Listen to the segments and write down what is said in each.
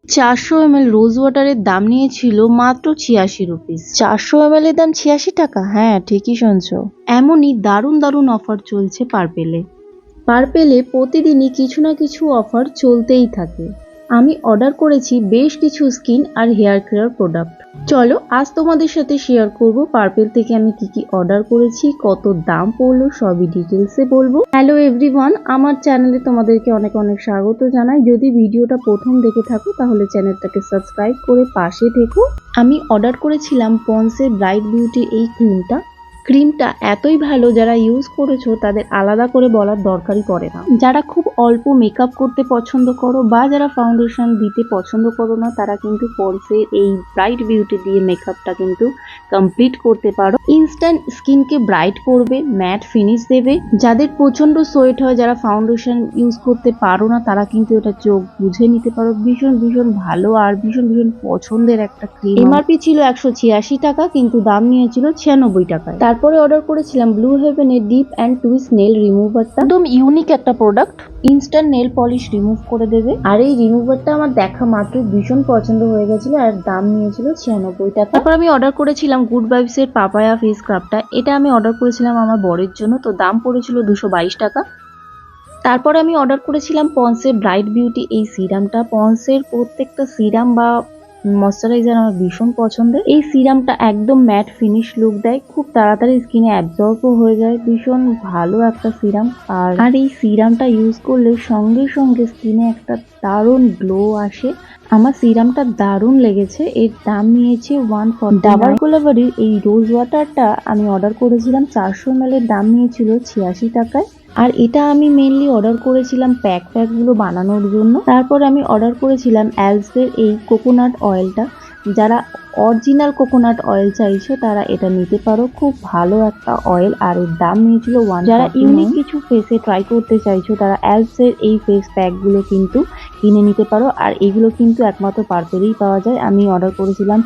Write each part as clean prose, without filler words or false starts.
400 ml রোজ ওয়াটারের দাম নিয়েছিল মাত্র 86 রুপিস। 400 ml এর দাম 86 টাকা? হ্যাঁ, ঠিকই শুনছো। এমনই দারুণ দারুণ অফার চলছে পার্পেলে। পার্পেলে প্রতিদিনই কিছু না কিছু অফার চলতেই থাকে। আমি অর্ডার করেছি বেশ কিছু স্কিন আর হেয়ার কেয়ার প্রোডাক্ট। চলো আজ তোমাদের সাথে শেয়ার করব পার্পেল থেকে আমি কি অর্ডার করেছি, কত দাম পড়লো, সবই ডিটেলসে বলবো। হ্যালো এভরিওয়ান, আমার চ্যানেলে তোমাদেরকে অনেক অনেক স্বাগত জানাই। যদি ভিডিওটা প্রথম দেখে থাকো তাহলে চ্যানেলটাকে সাবস্ক্রাইব করে পাশে থেকো। আমি অর্ডার করেছিলাম পন্সের ব্রাইট বিউটি এই ক্রিমটা এতই ভালো, যারা ইউজ করেছো তাদের আলাদা করে বলার দরকারই পড়ে না। যারা খুব অল্প মেকআপ করতে পছন্দ করো বা যারা ফাউন্ডেশন দিতে পছন্দ করো না, তারা কিন্তু পন্সের এই ব্রাইট বিউটি দিয়ে মেকআপটা কিন্তু কমপ্লিট করতে পারো। ইনস্ট্যান্ট স্কিনকে ব্রাইট করবে, ম্যাট ফিনিশ দেবে। যাদের প্রচন্ড সোয়েট হয়, যারা ফাউন্ডেশন ইউজ করতে পারো না, তারা কিন্তু এটা চোখ বুঝে নিতে পারো। ভীষণ ভীষণ ভালো আর ভীষণ ভীষণ পছন্দের একটা ক্রিম। এমআরপি ছিল 186 টাকা, কিন্তু দাম নিয়েছিল 96 টাকায়। তারপরে অর্ডার করেছিলাম ব্লু হেভেনের ডিপ অ্যান্ড টুইস্ট নেল রিমুভারটা। একদম ইউনিক একটা product, instant nail polish remove করে দেবে। আর এই রিমুভারটা আমার দেখা মাত্র ভীষণ পছন্দ হয়ে গেছিল আর দাম নিয়েছিল 96 টাকা। তারপর আমি অর্ডার করেছিলাম গুড ভাইবস এর পাপায়া ফেস স্ক্রাবটা। এটা আমি অর্ডার করেছিলাম আমার বরের জন্য, তো দাম পড়েছিল 222 টাকা। তারপরে আমি অর্ডার করেছিলাম পন্সের ব্রাইট বিউটি এই সিরামটা। পন্সের প্রত্যেকটা সিরাম বা ময়শ্চারাইজার আমার ভীষণ পছন্দের। এই সিরামটা একদম ম্যাট ফিনিশ লুক দেয়, খুব তাড়াতাড়ি স্কিনে অ্যাবজর্বও হয়ে যায়। ভীষণ ভালো একটা সিরাম। আর এই সিরামটা ইউজ করলে সঙ্গে সঙ্গে স্কিনে একটা দারুণ গ্লো আসে। আমার সিরামটা দারুণ লেগেছে। এর দাম নিয়েছে 149। ডাবর গোলাবাড়ির এই রোজ ওয়াটারটা আমি অর্ডার করেছিলাম 400 ml এর দাম নিয়েছিল 86 টাকায়। আর এটা আমি মেনলি অর্ডার করেছিলাম প্যাকগুলো বানানোর জন্য। তারপর আমি অর্ডার করেছিলাম অ্যালসের এই কোকোনাট অয়েলটা। যারা অরিজিনাল কোকোনাট অয়েল চাইছো তারা এটা নিতে পারো, খুব ভালো একটা অয়েল। আর এর দাম নিয়েছিল 149। যারা ইউনিক কিছু ফেসে ট্রাই করতে চাইছো তারা অ্যালসের এই ফেস প্যাকগুলো কিন্তু কিনে নিতে পারো। আর এগুলো কিন্তু একমাত্র পার্পেলেই পাওয়া যায়। আমি অর্ডার করেছিলাম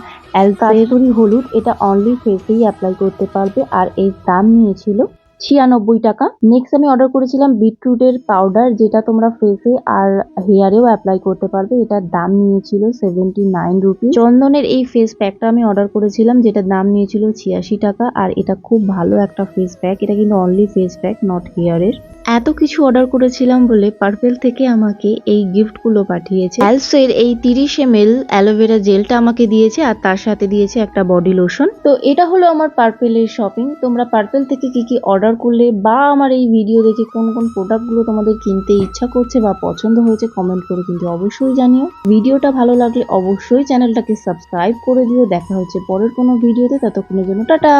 কাস্তুরি হলুদ, এটা অনলি ফেসেই অ্যাপ্লাই করতে পারবে আর এর দাম নিয়েছিল 96 টাকা। নেক্সট আমি অর্ডার করেছিলাম বিটরুটের পাউডার, যেটা তোমরা ফেসে আর হেয়ারেও অ্যাপ্লাই করতে পারবে। এটার দাম নিয়েছিল 79 রুপি। চন্দনের এই ফেস প্যাকটা আমি অর্ডার করেছিলাম, যেটার দাম নিয়েছিল 86 টাকা। আর এটা খুব ভালো একটা ফেস প্যাক, এটা কিন্তু অনলি ফেস প্যাক, নট হেয়ারের। এত কিছু অর্ডার করেছিলাম বলে পার্পেল থেকে আমাকে এই গিফটগুলো পাঠিয়েছে। অ্যালসের এই 30 ml অ্যালোভেরা জেলটা আমাকে দিয়েছে আর তার সাথে দিয়েছে একটা বডি লোশন। তো এটা হলো আমার পার্পেলের শপিং। তোমরা পার্পেল থেকে কি অর্ডার করলে বা আমার এই ভিডিও দেখে কোন কোন প্রোডাক্টগুলো তোমাদের কিনতে ইচ্ছা করছে বা পছন্দ হয়েছে কমেন্ট করে কিন্তু অবশ্যই জানিও। ভিডিওটা ভালো লাগলে অবশ্যই চ্যানেলটাকে সাবস্ক্রাইব করে দিও। দেখা হচ্ছে পরের কোনো ভিডিওতে, ততক্ষণের জন্য টাটা।